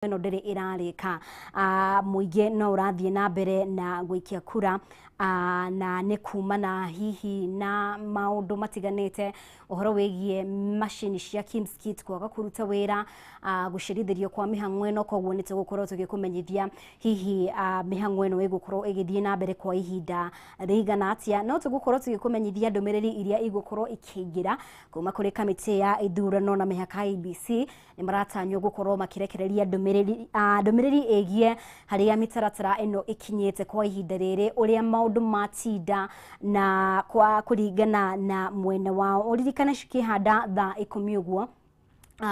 no ndere irarika muige no urathie na mbere na gwikia kura na ne kumana hihi na maundu matiganite uhoro wegie machine cia Kimskit kwaga kuruta wira gucirithirio kwa mihang'o ino koguo nite gukorwo tugikumenyithia hihi mihang'o ino igukorwo igithie na mbere kwa ihinda rigana atia no tugukorwo tugikumenyithia ndumiriri iria igukorwo ikiingira kuma kuri kamiti ya ithurano na mihaka IEBC ni maratanywo gukorwo makirekereria ndumiriri egie haria mitaratara ino ikinyete kwa ihinda riri uria maundu matinda na kwa kuringana na mwena wao uririkana cikihanda thaa 10 uguo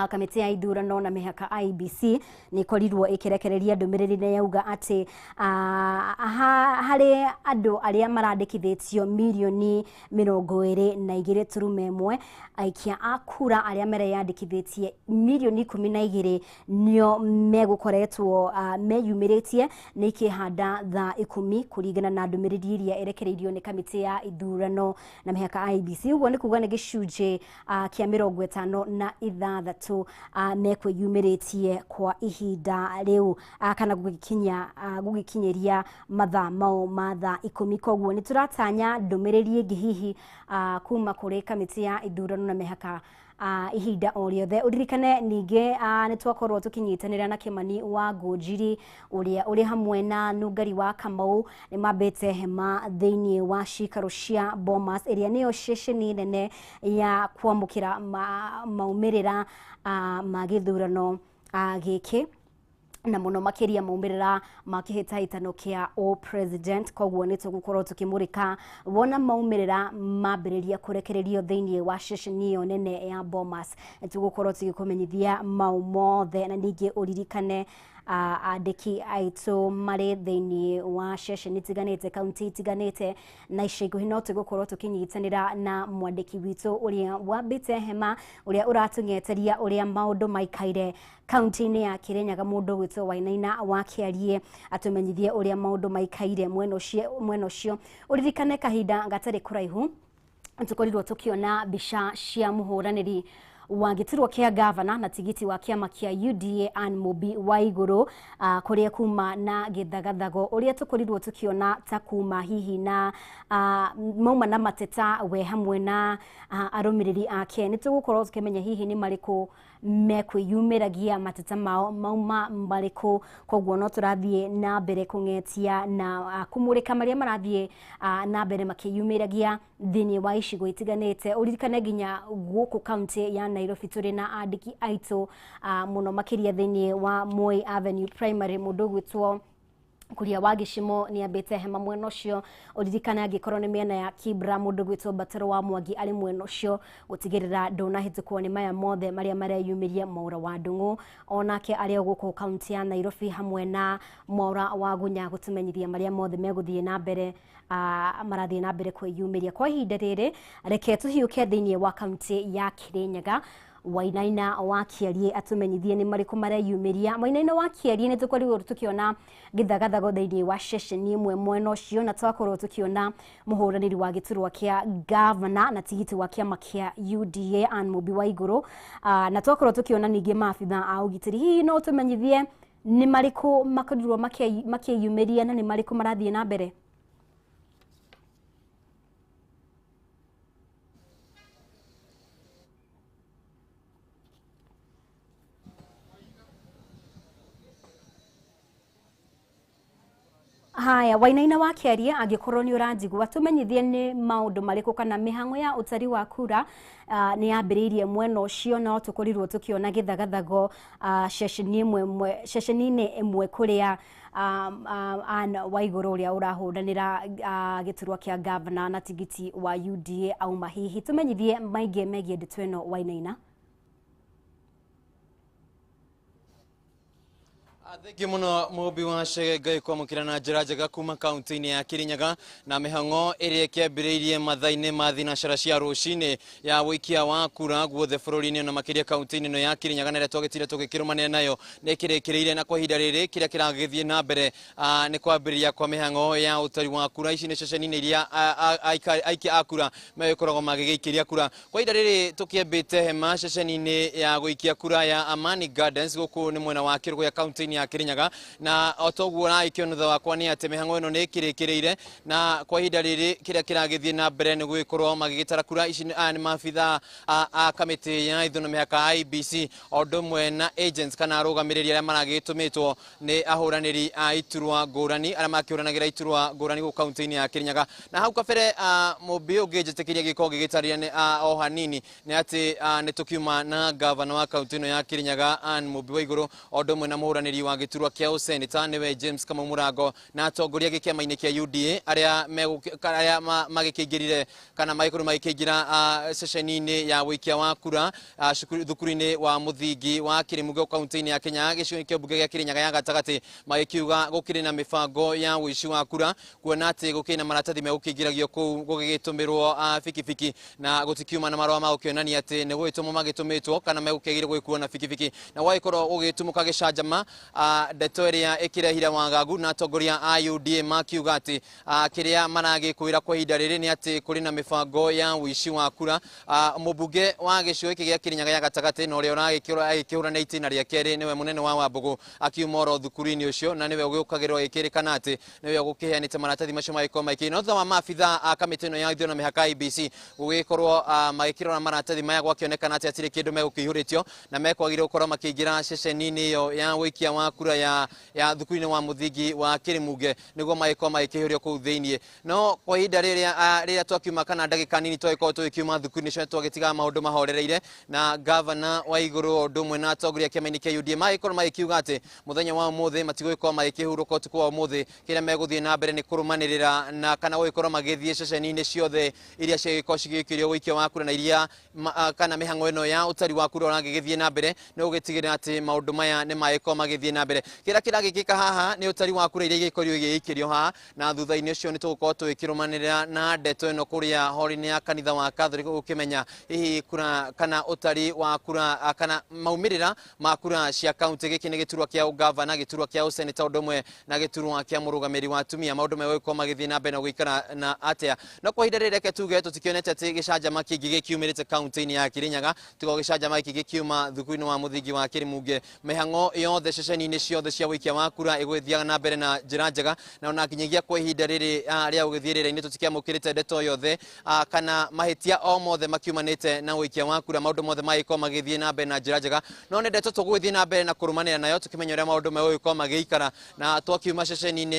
kamiti ya ithurano na mihaka IEBC ni korirwo ikirekereria ndumiriri na yauga ati hari andu aria marandikithitio milioni 22.1 aikia akura aria mereyandikithitie milioni 12 nio megukoretwo meyumiritie ni ikihanda thaa 10 kuringana na ndumiriri iria irekereirio ni kamiti ya ithurano na mihaka IEBC uguo ni kuga ni gicunje kia 56 mekwiyumiritie kwa ihinda riu kana gugikinyeria mathaa mao mathaa 10 koguo ni turatanya ndumiriri ingi hihi kuma kuri kamiti ya ithurano na mihaka ihinda o riothe uririkane ninge ni twakorwo tukinyitanira na Kimani wa Ngunjiri uria uri hamwe na Nungari wa Kamau ni mambete hema thiini wa cikaro cia Bomas iria niyo ceceni nene ya kwamukira maumirira ma githurano giki na muno makiria maumirira makihitahitano kia o president koguo ni tugukorwo tukimurika wona maumirira mambiriria kurekererio thiini wa ceceni yo nene ya Bomas tugukorwo tugikumenyithia maumothe na ningi uririkane andiki aitu mari thiini wa ceceni tiganite county tiganite na icego hino tugukorwo tukinyitanira na mwandiki witu uria wambite hema uria uratungeteria uria maundu maikaire county-ini ya Kirinyaga mundu witu Wainaina wakiarie atumenyithie uria maundu maikaire mweno cio uririkane kahinda gatari kuraihu tukorirwo tukiona bica cia muhuraniri wa gitirwo kia governor na tigiti wa kiama kia UDA Anne Mubi wa iguru kuria kuma na githagathago uria tukorirwo tukiona ta kuma hihi na mauma na mateta we hamwe na arumiriri ake ni tugukorwo tukimenya hihi ni mariku mekwiyumiragia mateta mao mauma mbariku koguo no turathie na mbere kungetia na kumurika maria marathie na mbere makiyumiragia thiini wa icigo itiganite uririkane ginya guku county ya Nairobi turi na andiki aitu muno makiria thiini wa Moi Avenue Primary mundu gwitwo kuria wa Gicimo ni ambete hema mweno cio uririkana agikorwo ni miena ya Kibra mundu gwitwo Bataro wa Mwangi ari mweno cio gutigirira ndona hitukwo ni maya mothe maria mareyumiria Mwaura wa Ndung'u onake ari guku county ya Nairobi hamwe na Mwaura wa Gunya gutumenyithia maria mothe meguthie na mbere marathie na mbere kwiyumiria kwa ihinda riri reke tuhiuke thiini wa county ya Kirinyaga Wainaina wakiarie atumenyithie ni mariku mareyumiria Wainaina wakiarie ni tukorirwo tukiona githagathago thiini wa ceceni imwe mweno cio na twakorwo tukiona muhuraniri wa giturwa kia governor na tigiti wa kiama kia UDA Anne Mubi wa iguru na twakorwo tukiona ningi maabitha a ugitiri hihi no tumenyithie ni mariku makorirwo makiyumiria na ni mariku marathie na mbere. Haya Wainaina wakiaria agikorwo ni uranjigwa tumenyithie ni maundu mariku kana mihang'o ya utari wa kura ni yambiririe mweno cio no tukorirwo tukiona githagathago ceceni-ini imwe kuria Anne Waiguru uria urahuranira giturwa kia governor na tigiti wa UDA auma hihi tumenyithie maingi megie ndeto ino Wainaina. Thengi muno mubi wa Ngai kwamukira na njira njega kuma kaunti-ini ya Kirinyaga na mihango iria kiambiriirie mathaa-ini ma thinacara cia rucini ya wikia wa kura guothe bururi-ini na makiria kaunti-ini no ya Kirinyaga na iria twagitire tugikirumanira nayo ni kirikiriire na kwa ihinda riri kiria kiragithie na mbere ni kwambiriria kwa mihango ya utari wa kura. Ici ni ceceni-ini iria aiki a kura mekoragwo magigikiria kura. Kwa ihinda riri tukiambite hema ceceni-ini ya guikia kura ya Amani Gardens guku ni mwena wa Kirugu ya kaunti-ini ya Kirinyaga na otoguo na ikionotha wakwa ni ati mihango ino ni kirikiriire na kwa ihinda riri kiria kiragithie na mbere ni gugikorwo magigitara kura. Ici ni mabitha a kamiti ya ithuno mihaka IBC odumwe na agents kana arugamiriria aria maragitumitwo ni ahuraniri a iturwa ngurani aria makiuranagira iturwa ngurani ku kaunti-ini ya Kirinyaga. Na hau kabere mubi ungi njitikiria giko gigitaria ni o hanini ni ati ni tukiuma na governor wa kaunti ino ya Kirinyaga Anne Mubi wa iguru odumwe na muhuraniri wa giturwa kia useneta niwe James Kamau Murango na atongoria gikiama-ini kia UDA aria magikingirire kana magikuru magikingira ceceni-ini ya wikia wa kura thukuru-ini wa muthingi wa Kirimuge kaunti-ini ya Kirinyaga gicigo kia mbunge gia Kirinyaga ya gatagati magikiuga gukiri na mibango ya wici wa kura kuona ati gukiri na maratathi megukingiragio kuu gugigitumirwo fikifiki na gutikiuma na marua ma gukionania ati ni gwitumwo magitumitwo kana megukigire gwikuo na fikifiki na waikorwo ugitumuka gicanjama ndeto iria ikirehira wagagu na atongoria a UDA makiuga ati kiria maragikwira kwa ihinda riri ni ati kuri na mibango ya wici wa kura. Mubunge wa gicigo giki gia Kirinyaga ya gatagati na uria uragikihurana itina ria keri niwe munene wa Wambugu akiuma oro thukuru-ini ucio na niwe ugukagirwo ikirikana ati niwe ugukiheanite maratathi macio magiko maiki no thutha wa mabitha a kamiti ino ya ithuno mihaka IBC gugikorwo magikirora maratathi maya gwakionekana ati atiri kindu megukihurĩtio na mekwagire gukorwo makiingira ceceni-ini iyo ya wikia wa kura ya thukuru-ini wa muthingi wa Kirimuge niguo magiko magikihurio kuu thiini. No kwa ihinda riria twakiuma kana ndagika nini twagikorwo tugikiuma thukuru-ini cio twagitiga maundu mahorereire na governor wa iguru odumwe na atongoria kiama-ini kia UDA magikorwo magikiuga ati muthenya wa umuthi matigikorwo magikihuruka utuku wa umuthi kiria meguthie na mbere ni kurumanirira na kana gugikorwo magithie ceceni-ini ciothe iria cigikorwo cigikirio wikia wa kura na iria kana mihango ino ya utari wa kura uragigithie na mbere ni ugitigirira ati maundu maya ni magikorwo magithie na mbere. Kiria kiragikika haha ni utari wa kura iria igikorio igiikirio haha na thutha-ini ucio ni tugukorwo tugikirumanirira na ndeto ino kuria hori-ini ya kanitha wa Catholic gukimenya hihi kura kana utari wa kura kana maumirira ma kura cia kaunti giki ni giturwa kia ugavana giturwa kia useneta odumwe na giturwa kia murugamiri wa atumia maundu megwikorwo magithie na mbere na guikara na atia. No kwa ihinda riri tuge tutikionete ati gicanjama kingi gikiumirite kaunti-ini ya Kirinyaga tigo gicanjama kingi gikiuma thukuru-ini wa muthingi wa Kirimuge. Mihango yothe ceceni-ini ciothe cia wikia wa kura igwithiaga na mbere na njira njega na ona kinyagia kwa ihinda riri ria ugithirira-ini tutikiamukirite ndeto yothe kana mahitia o mothe makiumanite na wikia wa kura maundu mothe magikorwo magithie na mbere na njira njega. No ni ndeto tugwithie na mbere na kurumanira nayo tukimenya uria maundu megwikorwo magiikara na twakiuma ceceni-ini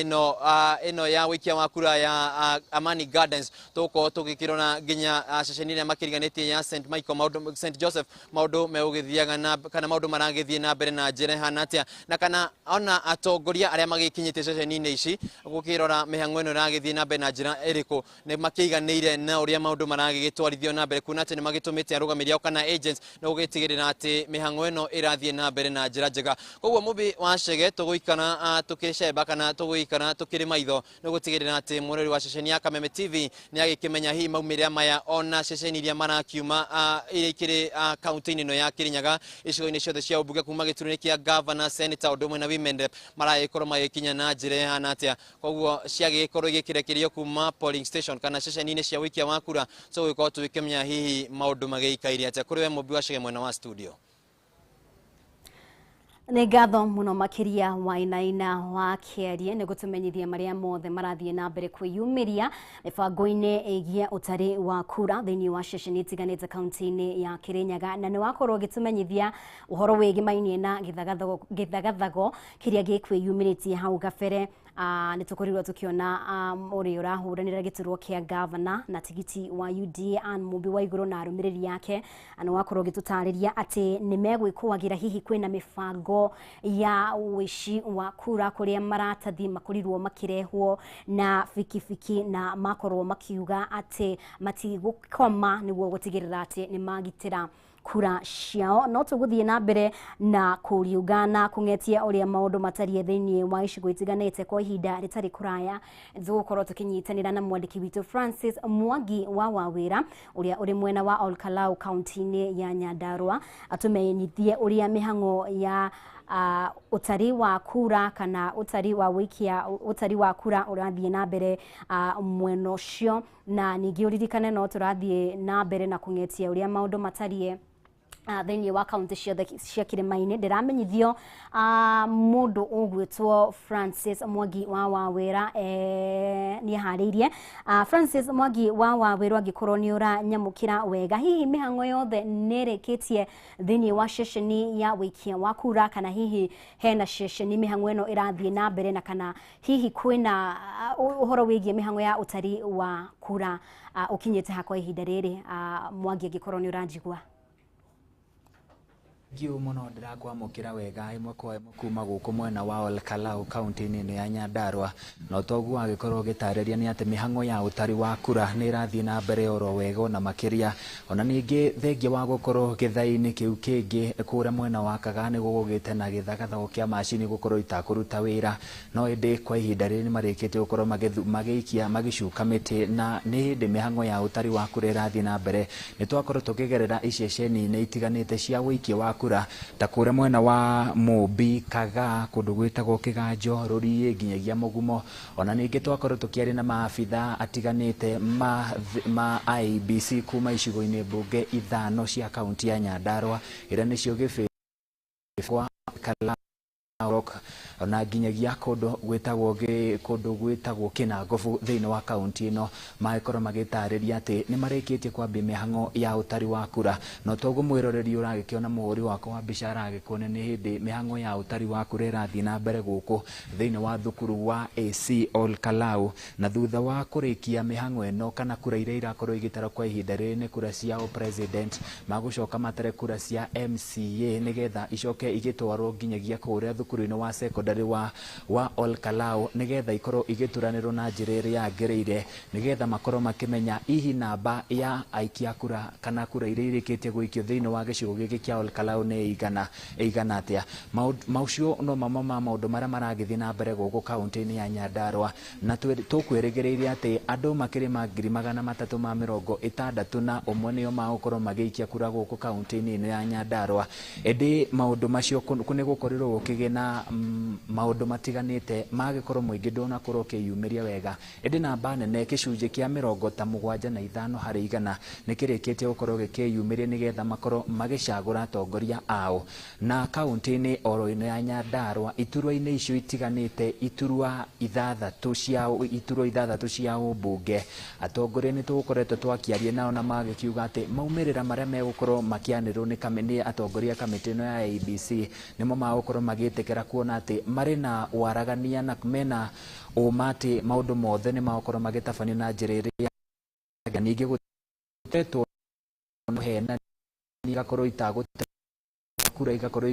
ino ya wikia wa kura ya Amani Gardens tugukorwo tugikirona nginya ceceni iria makiriganitie ya St Joseph maundu megugithiaga na kana maundu maragithie na mbere na njira hana atia na kana ona atongoria aria magikinyite ceceni-ini ici gukirora mihango ino iragithie na mbere na njira iriku ni makiiganiire na uria maundu maragigitwarithio na mbere kuna ati ni magitumite arugamiri ao kana agents na gugitigirira ati mihango ino irathie na mbere na njira njega. Koguo mubi wa Chege tuguikana tukicemba kana tuguikana tukiri maitho ni gutigirira ati murori wa ceceni ya Kameme TV ni agikimenya hihi maumirira maya ona ceceni iria marakiuma iria ikiri kaunti-ini ino ya Kirinyaga icigo-ini ciothe cia ubunge kuma gituru-ini kia governor senator odumwe na women rep maragikorwo magikinya na njira ihana atia. Koguo ciagikorwo igikirekerio kuma polling station kana ceceni-ini cia wikia wa kura tugukorwo tugikimenya hihi maundu magiikaire atia. Kuri we mubi wa Chege mwena wa studio. Nĩ ngatho mũno makĩria Wainaina wa Kĩarie nĩ gũtũmenyithia marĩa mothe marathiĩ na mbere kwĩyumĩria mĩbango-inĩ ĩgiĩ ũtari wa kura thĩinĩ wa ceceni itiganĩte kaunti-inĩ ya Kirinyaga na nĩ wakorwo ũgĩtũmenyithia ũhoro wĩgĩmainie na gĩthagathago kĩrĩa gĩkwĩyumĩrĩtie hau gabere. Nĩ tũkorirwo tũkĩona ũrĩa ũrahuranĩra gĩturwa kĩa governor na tigiti wa UDA Anne Mubi wa igũrũ na arũmĩrĩri yake nĩ wakorwo ũgĩtũtarĩria atĩ nĩ megwĩkũagĩra hihi kwĩna mĩbango ya wici wa kura kũrĩa maratathi makorirwo makĩrehwo na fikifiki na makorwo makiuga atĩ matigũkoma nĩguo gũtigĩrĩra atĩ nĩ magitĩra kura ciao no tuguthie na mbere na kuriungana kungetia uria maundu matarie thiini wa icigo itiganite kwa ihinda ritari kuraya tugukorwo tukinyitanira na mwandiki witu Francis Mwangi wa Wawira uria uri mwena wa Olkalau kaunti-ini ya Nyandarua atumenyithie uria mihango ya utari wa kura kana utari wa wikia utari wa kura urathie na mbere mweno cio na ningi uririkane no turathie na mbere na kungetia uria maundu matarie thiini wa kaunti cia Kirima-ini ndiramenyithio mundu ugwitwo Francis Mwangi wa Wawira ni hariirie Francis Mwangi wa Wawira angikorwo ni uranyamukira wega hihi mihango yothe nereketie thiini wa ceceni ya wikia wa kura kana hihi hena ceceni mihango ino irathie na mbere na kana hihi kwina uhoro wigie mihango ya utari wa kura ukinyete hakwa ihinda riri Mwangi angikorwo ni uranjigua Giu muno ndirakwamukira wega imwe kwa imwe kuma guku mwena wa Olkalau kaunti-ini ya Nyandarua no togu agikorwo gitariria ni ati mihango ya utari wa kura ni irathie na mbere oro wega na makiria ona ningi thengia wa gukorwo githaini kiu kingi kuria mwena wa Kagani gugugite na githagathago kia macini gukorwo itakuruta wira no indi kwa ihinda riri ni marikite gukorwo magiikia magicuka miti na ni hindi mihango ya utari wa kura irathie na mbere ni twakorwo tukigerera iceceni-ini itiganite cia wikia wa kura ta kuria mwena wa Mumbi Kaga kundu gwitagwo Kiganjo Rurii nginyagia Mugumo ona ningi twakorwo tukiaria na maabitha atiganite ma IEBC kuma icigo-ini mbunge ithano cia kaunti ya Nyandarua ira nicio gibwa Kala ona nginyagia kundu gwitagwo Kinangofu thiini wa kaunti ino magikorwo magitariria ati ni marikitie kwambia mihango ya utari wa kura no togu mwiroreri uragikiona muhuri wako wa bica aragikuone ni hindi mihango ya utari wa kura irathie na mbere guku thiini wa thukuru wa AC Olkalau na thutha wa kurikia mihango ino kana kura iria irakorwo igitara kwa ihinda riri ni kura cia president magucoka matare kura cia MCA nigetha icoke igitwarwo nginyagia kuria thukuru-ini wa secondary wa Olkalau nigetha ikorwo igituranirwo na njira iria yagiriire nigetha makorwo makimenya ihi namba ya aikia kura kana kura iria irikitie guikio thiini wa gicigo giki kia Olkalau ni igana atia maucio no mama ma maundu maria maragithie na mbere guku kaunti-ini ya Nyandarua na tukwirigiriire ati andu makiri ma 360 na umwe nio magukorwo magiikia kura guku kaunti-ini ya Nyandarua indi maundu macio kuni gukorirwo gukigena maundu matiganite magikorwo muingi ndona korwo kiyumiria wega indi namba nene gicunji kia 75 hari igana nikirikitie gukorwo gikiyumiria nigetha makorwo magicagura atongoria ao na kaunti-ini oro-ini ya Nyandarua iturwa-ini icio itiganite iturwa ithathatu cia ubunge atongoria ni tugukoretwo twakiaria nao na magikiuga ati maumirira maria megukorwo makianirwo ni atongoria kamiti ino ya ABC nimo magukorwo magitikira kuona ati mari na waragania na mena umati maundu mothe ni magukorwo magitabanio na njira iria ningi gutetwo hena igakorwo itagute kura igakorwo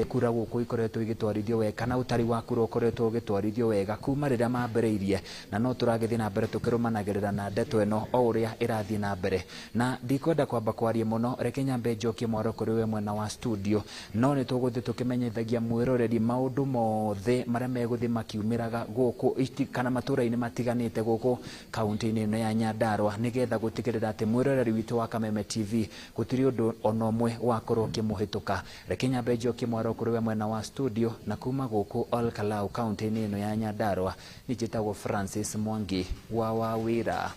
kura guku ikoretwo igitwarithio wega kana utari wa kura ukoretwo ugitwarithio wega kuma riria mambereirie na no turagithie na mbere tukirumanagirira na ndeto ino o uria irathie na mbere na ndikwenda kwamba kwaria muno reke nyambe njokie mwaro kuri we mwena wa studio no ni tuguthie tukimenyithagia mwiroreri maundu mothe maria meguthie makiumiraga guku kana matura-ini matiganite guku kaunti-ini ino ya Nyandarua nigetha gutigirira ati mwiroreri witu wa Kameme TV gutiri undu ono mwe wakorwo kimuhituka reke nyambe njokie kuri we mwena wa studio na kuma guku Olkalau kaunti-ini ino ya Nyandarua nijitagwo Francis Mwangi wa Wawira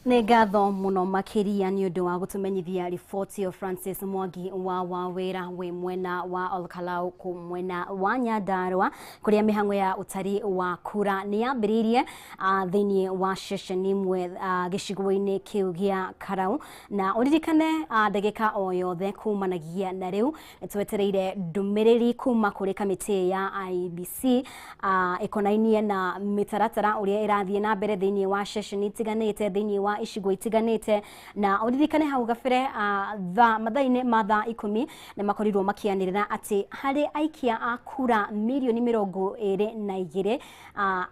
Nĩ ngatho mũno makĩria nĩ ũndũ wa gũtũmenyithia riboti yo Francis Mwangi wa Wawira we mwena wa Olkalau ku mwena wa Nyandarua kũrĩa mĩhang'o ya ũtari wa kura nĩ yambĩrĩirie thĩinĩ wa ceceni imwe gĩcigo-inĩ kĩu gĩa Karau na ũririkane ndagĩka o yothe kumanagia na rĩu nĩtwetereire ndũmĩrĩri kuma kũrĩ kamĩtĩ ya IEBC ĩkonainie na mĩtaratara ũrĩa ĩrathiĩ na mbere thĩinĩ wa ceceni itiganĩte thĩinĩ wa wa icigo itiganite na uririkane hau gabere mathaa-inĩ ma thaa 10 nĩ makorirwo makianĩrĩra atĩ harĩ aikia a kura milioni 22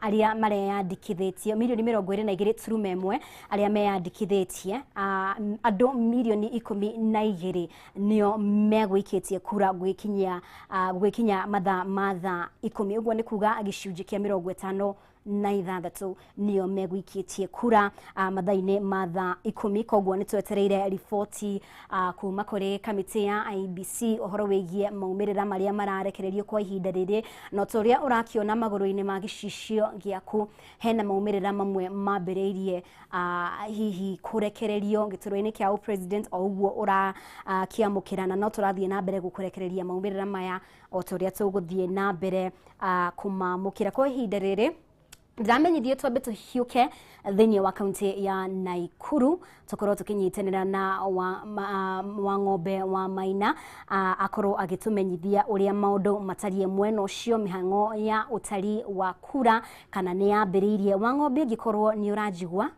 arĩa mareyandĩkithĩtio milioni 22.1 arĩa meyandĩkithĩtie andũ milioni 12 nĩo megũikĩtie kura gwĩkinya mathaa ma thaa 10 ũguo nĩ kuga gĩcunjĩ kĩa 56 nĩo megũikĩtie kura mathaa-inĩ ma thaa 10 koguo nĩ twetereire riboti kuma kũrĩ kamĩtĩ ya IEBC ũhoro wĩgiĩ maumĩrĩra marĩa mararekererio kwa ihinda rĩrĩ no ũrĩa ũrakiona magũrũ-inĩ ma gĩcicio gĩaku hena maumĩrĩra mamwe mambĩrĩirie hihi kũrekererio gĩturwa-inĩ kĩa president o ũguo ũrakĩamũkĩrana no tũrathiĩ na mbere gũkũrekereria maumĩrĩra maya o ũrĩa tũgũthiĩ na mbere kũmamũkĩra kwa ihinda rĩrĩ. Ndamenyithie twambe tũhiũke thĩinĩ wa kaunti ya Naikuru tũkorwo tũkĩnyitanĩra na wa ng'ombe wa Maina akorwo agĩtũmenyithia ũrĩa maũndũ matariĩ mwena ũcio mĩhang'o ya ũtari wa kura kana nĩ yambĩrĩirie. Wa ng'ombe angĩkorwo nĩ ũranjigua?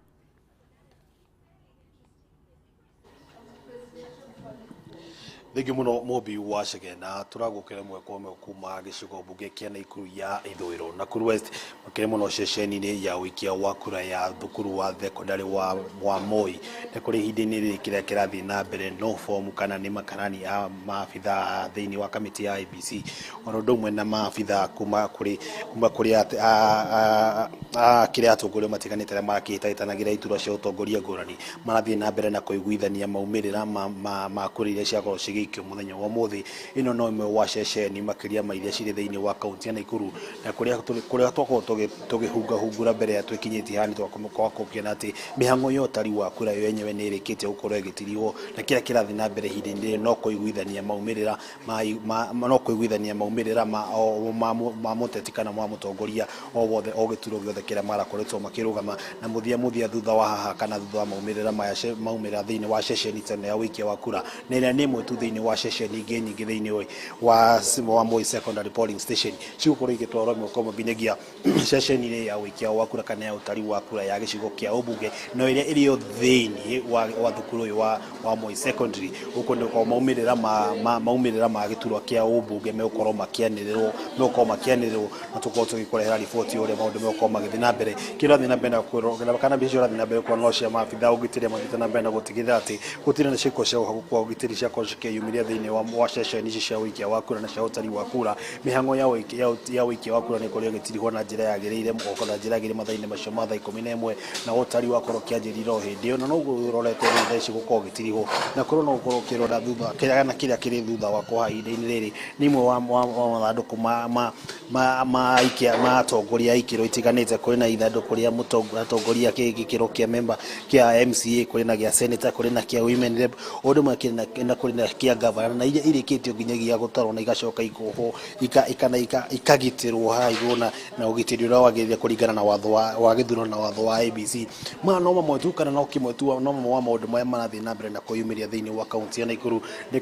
Thengiũ mũno Mobi Wachege na turagũkĩra mweko ũmwe kuma gĩcigo mbunge kĩa Naikuru ya ithũĩro Nakuru West makĩria mũno ceceni-inĩ ya ũikia wa kura ya thukuru wa thekondarĩ wa Moi nĩ kũrĩ ihinda-inĩ rĩrĩ kĩrĩa kĩrathiĩ na mbere no form kana nĩ makarani a maabitha thĩinĩ wa kamĩtĩ ya IEBC oro ũndũ ũmwe na maabitha kuma kũrĩ kĩrĩa atongoria matiganĩte arĩa marakĩhĩtahĩtanagĩra iturwa cia ũtongoria ngũrani marathiĩ na mbere na kũiguithania maumĩrĩra ma kura iria ciakorwo cigĩikio mũthenya wa ũmũthĩ. Ĩno no ĩmwe wa ceceni makĩria ma iria cirĩ thĩinĩ wa kaunti ya Naikuru na kũrĩa twakorwo tũgĩhungura mbere ya twĩkinyĩtie hani twakũkiona atĩ mĩhang'o ya ũtari wa kura yo yenyewe nĩ ĩrĩkĩtie gũkorwo ĩgĩtirio na kĩrĩa kĩrathiĩ na mbere ihinda-inĩ no kũiguithania maumĩrĩra ma mũteti kana ma mũtongoria o wothe o gĩturwa gĩothe kĩrĩa marakoretwo makĩrũgama na mũthia thutha wa haha kana thutha wa maumĩrĩra maya maumĩrĩra thĩinĩ wa ceceni tene ya ũikia wa kura na ĩrĩa nĩ ĩmwe tu thĩinĩ wa ceceni ingĩ nyingĩ thĩinĩ wa Moi Secondary Polling Station cigũkorwo igĩtwarwo mĩoko nginyagia ceceni-inĩ ya ũikia wa kura kana ya ũtari wa kura ya gĩcigo kĩa ũmbunge no ĩrĩa ĩrĩ o thĩinĩ wa thukuru ũyũ wa Moi Secondary gũkũ nĩ gũkorwo maumĩrĩra ma gĩturwa kĩa ũmbunge megũkorwo makĩanĩrĩrwo na tũkorwo tũgĩkũrehera riboti ũrĩa maũndũ megũkorwo magĩthiĩ na mbere kĩrathiĩ na mbere kana mbica icio irathiĩ na mbere kwa no cia maabitha ũgitĩri mathiĩte na mbere na gũtigĩrĩra atĩ gũtirĩ na ciĩko cia ũgitĩri ciakorwo cikĩyumĩria thĩinĩ wa ceceni ici cia ũikia wa kura na cia ũtari wa kura. Mĩhang'o ya ũikia wa kura nĩ ĩkorwo ĩgĩtirihwo na njĩra yagĩrĩire na njĩra yagĩrĩire mathaa-inĩ macio ma thaa 11 na ũtari wakorwo kĩanjĩrĩire o hĩndĩ ĩyo na noguo ũrorete thutha ici gũkorwo ũgĩtirihwo na korwo no gũkorwo ũkĩrora thutha kĩrĩa kĩrĩ thutha wa kwa ihinda-inĩ rĩrĩ nĩ imwe wa mathandũkũ ma atongoria ikĩro itiganĩte. Kũrĩ na ithandũkũ rĩa mũtongoria gĩkĩro kĩa member kĩa MCA, kũrĩ na gĩa senator, kũrĩ na kĩa women rep, ũndũ ũmwe kũrĩ na kĩa governor na iria irĩkĩtio nginyagia gũtarwo na igacoka ikohwo ikagitĩrwo haha igũrũ na ũgitĩri ũrĩa wagĩrĩire kũringana na watho wa gĩthurano na watho wa IEBC. No mamwe tu kana no kĩmwe tu no mamwe wa maũndũ marĩa marathiĩ na mbere na kũyumĩria thĩinĩ wa kaunti ya Naikuru. Nĩ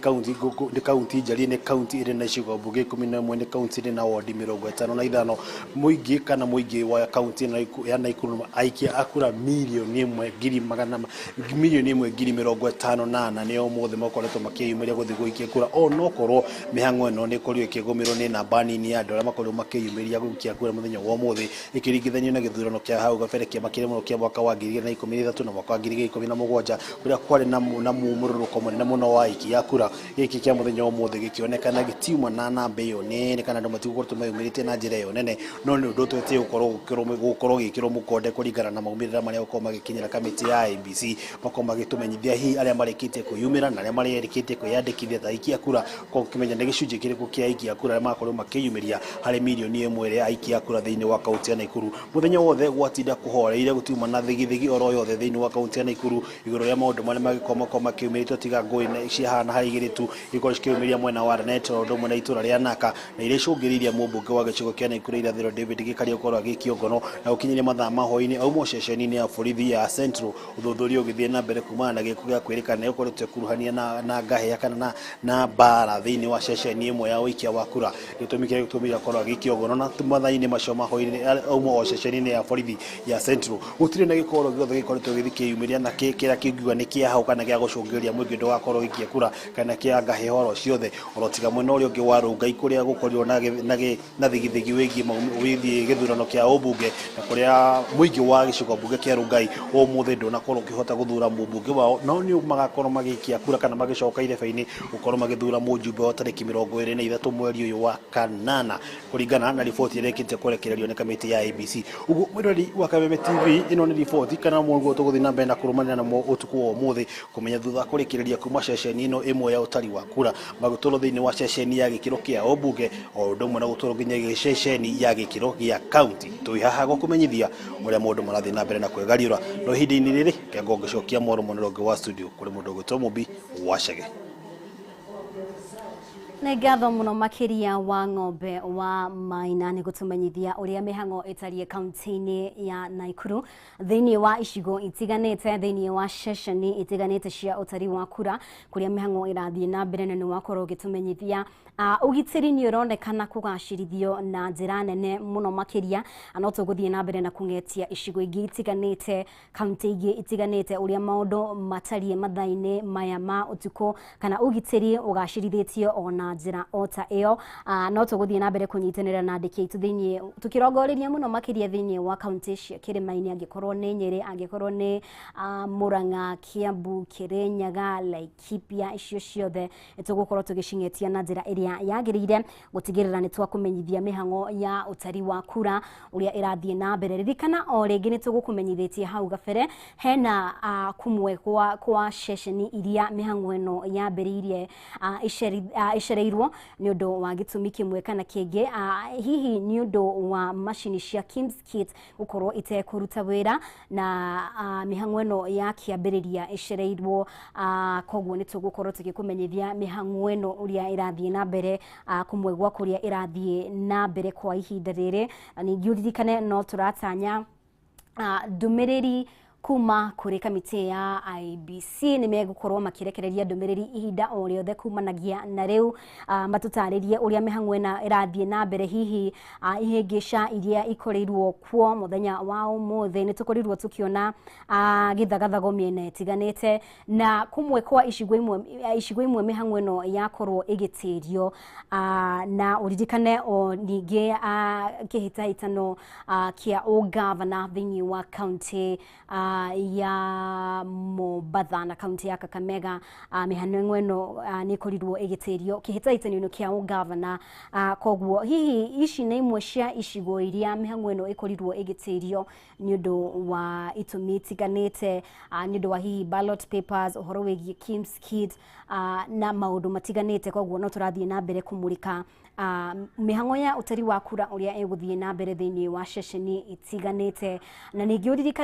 kaunti njariĩ, nĩ kaunti ĩrĩ na icigo mbunge 11, nĩ kaunti ĩrĩ na wodi 55. Mũingĩ wa kaunti ya Naikuru aikia a kura milioni 1,058 nĩo ũmũthĩ makoretwo makĩyumĩria gũthiĩ gũikia kura onokorwo mĩhang'o ĩno nĩ ĩkorirwo ĩkĩgũmĩrwo nĩ namba nini ya andũ arĩa makorirwo makĩyumĩria gũikia kura mũthenya wa ũmũthĩ ĩkĩringithanio na gĩthurano kĩa hau gabere makĩria mũno kĩa mwaka wa 2013 na mwaka wa 2017 kũrĩa kwarĩ na mũrũrũko mũnene mũno wa aikia a kura. Gĩkĩ kĩa mũthenya wa ũmũthĩ gĩkĩonekana gĩtiuma na namba ĩyo nene kana andũ matigũkorwo mayumĩrĩte na njĩra ĩyo nene, no nĩ ũndũ twetie gũkorwo gĩkĩrwo mũkonde kũringana na maumĩrĩra marĩa gũkorwo magĩkinyĩra kamĩtĩ ya IEBC makorwo magĩtũmenyithia hihi arĩa marĩkĩtie kwĩyumĩra na arĩa marĩkĩtie kwĩyandĩkithia ta aikia a kura kũmenya nĩ gĩcunjĩ kĩrĩkũ kĩa aikia a kura arĩa makorwo makĩyumĩria harĩ milioni 1 ĩrĩa aikia a kura thĩinĩ wa kaunti ya Naikuru. Mũthenya wothe gwatinda kũhoreire gũtiuma na thigithigi oro yothe thĩinĩ wa kaunti ya Naikuru igũrũ rĩa maũndũ marĩa magĩkorwo makĩyumĩrĩtwo tiga ngũĩ ciahana harĩ igĩrĩtu ikorwo cikĩyumĩria mwena wa Ranet o ũndũ ũmwe na itũra rĩa Naka na iria icũngĩrĩirie mũmbunge wa gĩcigo kĩa Naikuru irathĩro David Gĩkaria gũkorwo agĩikio ngono na gũkinyĩria mathaa ma hwaĩ-inĩ auma ceceni-inĩ ya borithi ya Central. Ũthuthuria ũgĩthiĩ na mbere kumana na gĩko gĩa kwĩrĩkana nĩ ũkoretwo ũkuruhania na ngahĩha kana kuringana na bara thiini wa ceceni imwe ya wikia wa kura gitumikire gutumira korwa gikiogono na mathaini macio mahoire aumo o ceceni ya borithi ya Central gutire na gikoro giothe gikoretwo githikiyumiria na kira kiugiwa ni kia hau kana gia gucungiria mwingi ndo wakorwo wikia kura kana kia ngahehoro ciothe orotiga mwena uria ungi wa rungai kuria gukorirwo na thigithigi wigie githurano kia ubunge na kuria mwingi wa gicigo bunge kia rungai umuthi ndunakorwo ukihota guthura mbunge wao no ni magakorwo magikia kura kana magicoka irebe-ini gukorwo magithura mujumbe wa tariki 23 mweri uyu wa kanana kuringana na riboti irekite kurekererio ni kamiti ya ABC. Uguo mwirori wa Kameme TV ino ni riboti kana murugo tuguthi na mbere na kurumanira na utuku wa umuthi kumenya thutha kurekereria kuma ceceni ino imwe ya utari wa kura magutoro thiini wa ceceni ya gikiro kia ubunge o ndomwe na gutoro nginya ceceni ya gikiro gia county tuihaha gukumenyithia uria mundu marathi na mbere na kwegariura no hindi-ini riri kengo ngicokia moro moneronge wa studio kuri mundu gwitwo Mubi Wachege. Nĩ ngatho mũno makĩria wa ng'ombe wa Maina nĩ gũtũmenyithia ũrĩa mĩhang'o ĩtariĩ kaunti-inĩ ya Naikuru thĩinĩ wa icigo itiganĩte thĩinĩ wa ceceni itiganĩte cia ũtari wa kura kũrĩa mĩhang'o ĩrathiĩ na mbere na nĩ wakorwo ũgĩtũmenyithia ugitiri nĩ ũronekana kũgacĩrithio na njĩra nene mũno makĩria no tũgũthiĩ na mbere na kũng'etia icigo ingĩ itiganĩte kaunti ingĩ itiganĩte ũrĩa maũndũ matariĩ mathaa-inĩ maya ma ũtukũ kana ũgitĩri ũgacĩrithĩtio ona njĩra ota ĩyo no tũgũthiĩ na mbere kũnyitanĩra na andĩki aitũ thĩinĩ tũkĩrongoreria mũno makĩria thĩinĩ wa kaunti cia kĩrĩma-inĩ angĩkorwo nĩ Nyeri angĩkorwo nĩ Murang'a, Kiambu, Kirinyaga, Laikipia icio ciothe tũgũkorwo tũgĩcing'etia na njĩra ĩrĩa yagĩrĩire gũtigĩrĩra nĩ twakũmenyithia mĩhang'o ya ũtari wa kura ũrĩa ĩrathiĩ na mbere. Ririkana o rĩngĩ nĩ tũgũkũmenyithĩtie hau gabere hena kumwe kwa ceceni iria mĩhang'o ĩno yambĩrĩirie icereirwo nĩ ũndũ wa gĩtũmi kĩmwe kana kĩngĩ hihi nĩ ũndũ wa macini cia Kim's Kit gũkorwo itekũruta wĩra na mĩhang'o ĩno ya kĩambĩrĩria icereirwo koguo nĩ tũgũkorwo tũgĩkũmenyithia mĩhang'o ĩno ũrĩa ĩrathiĩ na mbere kumwe gwa kũrĩa ĩrathiĩ na mbere kwa ihinda rĩrĩ. Ningĩ ũririkane no tũratanya ndũmĩrĩri kuma kuri kamiti ya IBC nĩ megũkorwo makĩrekereria ndũmĩrĩri ihinda o rĩothe kumanagia na rĩu matũtarĩrie ũrĩa mĩhang'o ĩno ĩrathiĩ na mbere hihi ihĩngĩca iria ikoreirwo kuo mũthenya wa ũmũthĩ nĩ tũkorirwo tũkĩona gĩthagathago mĩena ĩtiganĩte na kumwe kwa icigo imwe mĩhang'o ĩno yakorwo ĩgĩtĩrio na ũririkane o ningĩ kĩhĩtahĩtano kĩa ũgavana thĩinĩ wa kaunti ya Mombasa na kaunti ya Kakamega mĩhang'o ĩno nĩ ĩkorirwo ĩgĩtĩrio kĩhĩtahĩtano kĩa ũgavana koguo hihi ici nĩ imwe cia icigo iria mĩhang'o ĩno ĩkorirwo ĩgĩtĩrio nĩ ũndũ wa itũmi itiganĩte nĩ ũndũ wa hihi ballot papers ũhoro wĩgiĩ Kim's Kit na maũndũ matiganĩte koguo no tũrathiĩ na mbere kũmũrĩka mĩhang'o ya ũtari wa kura ũrĩa ĩgũthiĩ na mbere thĩinĩ wa ceceni itiganĩte na ningĩ ũririkane